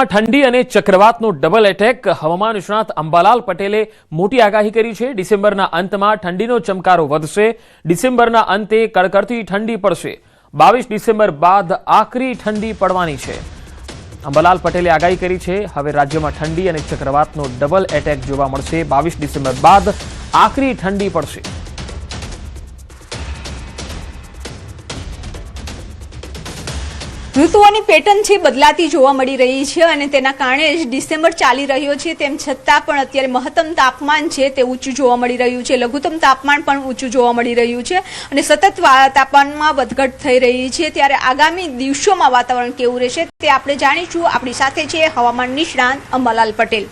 ઠંડી અને ચક્રવાતનો double attack હવામાન નિષ્ણાત અંબાલાલ પટેલે મોટી આગાહી કરી છે। ડિસેમ્બરના અંતમાં ઠંડીનો ચમકારો વધશે। ડિસેમ્બરના અંતે કડકડતી ઠંડી પડશે। 22 ડિસેમ્બર બાદ આકરી ઠંડી પડવાની છે। અંબાલાલ પટેલે આગાહી કરી છે। હવે રાજ્યમાં ઠંડી અને ચક્રવાતનો ડબલ એટેક જોવા મળશે। 22 ડિસેમ્બર બાદ આકરી ઠંડી પડશે। ઋતુઓની પેટર્ન છે બદલાતી જોવા મળી રહી છે અને તેના કારણે જ ડિસેમ્બર ચાલી રહ્યો છે। તેમ છતાં પણ અત્યારે મહત્તમ તાપમાન છે તે ઊંચું જોવા મળી રહ્યું છે, લઘુત્તમ તાપમાન પણ ઊંચું જોવા મળી રહ્યું છે અને સતત તાપમાનમાં વધઘટ થઈ રહી છે। ત્યારે આગામી દિવસોમાં વાતાવરણ કેવું રહેશે તે આપણે જાણીશું। આપણી સાથે છે હવામાન નિષ્ણાત અંબાલાલ પટેલ।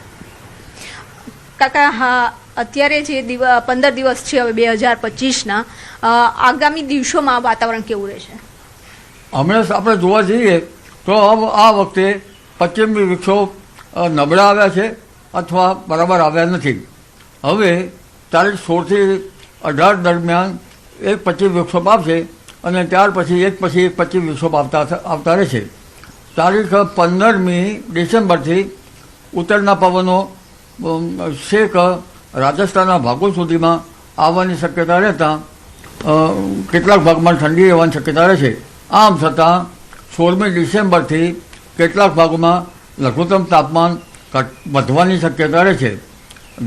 કાકા, હા, અત્યારે જે 15 દિવસ છે હવે 2025ના, આગામી દિવસોમાં વાતાવરણ કેવું રહેશે? હમણાં આપણે જોવા જઈએ તો આ વખતે પશ્ચિમી વિક્ષોભ નબળા આવ્યા છે અથવા બરાબર આવ્યા નથી। હવે તારીખ 16 થી 18 દરમિયાન એક પશ્ચિમ વિક્ષોભ આવશે અને ત્યાર પછી એક પશ્ચિમ વિક્ષોભ આવતા રહેશે। તારીખ 15મી ડિસેમ્બરથી ઉત્તરના પવનો છેક રાજસ્થાનના ભાગો સુધીમાં આવવાની શક્યતા રહેતા કેટલાક ભાગમાં ઠંડી રહેવાની શક્યતા રહેશે। આમ છતાં 16મી ડિસેમ્બરથી કેટલાક ભાગોમાં લઘુત્તમ તાપમાન વધવાની શક્યતા રહેશે,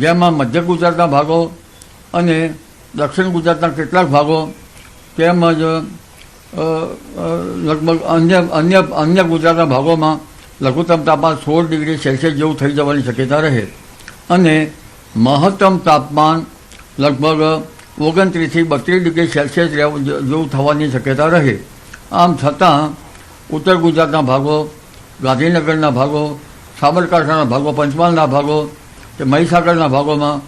જેમાં મધ્ય ગુજરાતના ભાગો અને દક્ષિણ ગુજરાતના કેટલાક ભાગો તેમજ લગભગ અન્ય ગુજરાતના ભાગોમાં લઘુત્તમ તાપમાન 16 ડિગ્રી સેલ્સિયસ જેવું થઈ જવાની શક્યતા રહે અને મહત્તમ તાપમાન લગભગ 29 થી 32 ડિગ્રી સેલ્સિયસ જેવું થવાની શક્યતા રહે। આમ છતાં ઉત્તર ગુજરાતના ભાગો, ગાંધીનગરના ભાગો, સાબરકાંઠાના ભાગો, પંચમહાલના ભાગો કે મહીસાગરના ભાગોમાં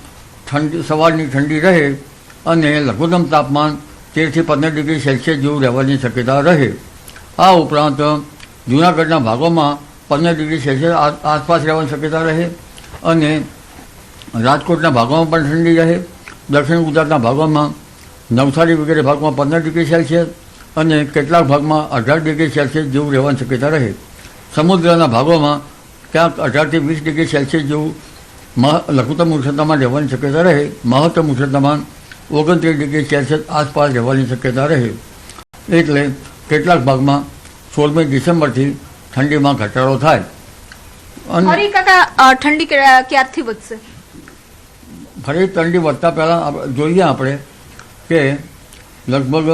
સવારની ઠંડી રહે અને લઘુત્તમ તાપમાન 13 થી 15 ડિગ્રી સેલ્સિયસ જેવું રહેવાની શક્યતા રહે। આ ઉપરાંત જૂનાગઢના ભાગોમાં 15 ડિગ્રી સેલ્સિયસ આસપાસ રહેવાની શક્યતા રહે અને રાજકોટના ભાગોમાં પણ ઠંડી રહે। દક્ષિણ ગુજરાતના ભાગોમાં નવસારી વગેરે ભાગમાં 15 ડિગ્રી સેલ્સિયસ અને કેટલાક ભાગમાં 18 ડિગ્રી સેલ્સિયસ જેવું રહેવાની શક્યતા રહે। સમુદ્રના ભાગોમાં ક્યાંક 18 થી 20 ડિગ્રી સેલ્સિયસ જેવું લઘુત્તમ ઉષ્ણતામાન રહેવાની શક્યતા રહે। મહત્તમ ઉષ્ણતામાન 29 ડિગ્રી સેલ્સિયસ આસપાસ રહેવાની શક્યતા રહે। એટલે કેટલાક ભાગમાં 16મી ડિસેમ્બરથી ઠંડીમાં ઘટાડો થાય। ફરી કાકા, ઠંડી ક્યારથી વધશે? ફરી ઠંડી વધતા પહેલાં જોઈએ આપણે કે લગભગ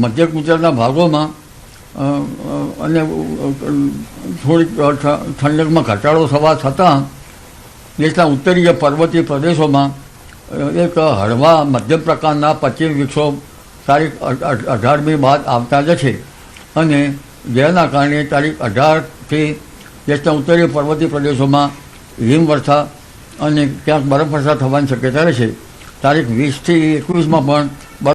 મધ્ય ગુજરાતના ભાગોમાં અને થોડીક ઠંડકમાં ઘટાડો થવા છતાં દેશના ઉત્તરીય પર્વતીય પ્રદેશોમાં એક હળવા મધ્યમ પ્રકારના પશ્ચિમ વિક્ષોભ તારીખ 18મી બાદ આવતા જ છે અને જેના કારણે તારીખ 18થી દેશના ઉત્તરીય પર્વતીય પ્રદેશોમાં હિમવર્ષા અને ક્યાંક બરફવર્ષા થવાની શક્યતા રહેશે। તારીખ 20 થી 21માં પણ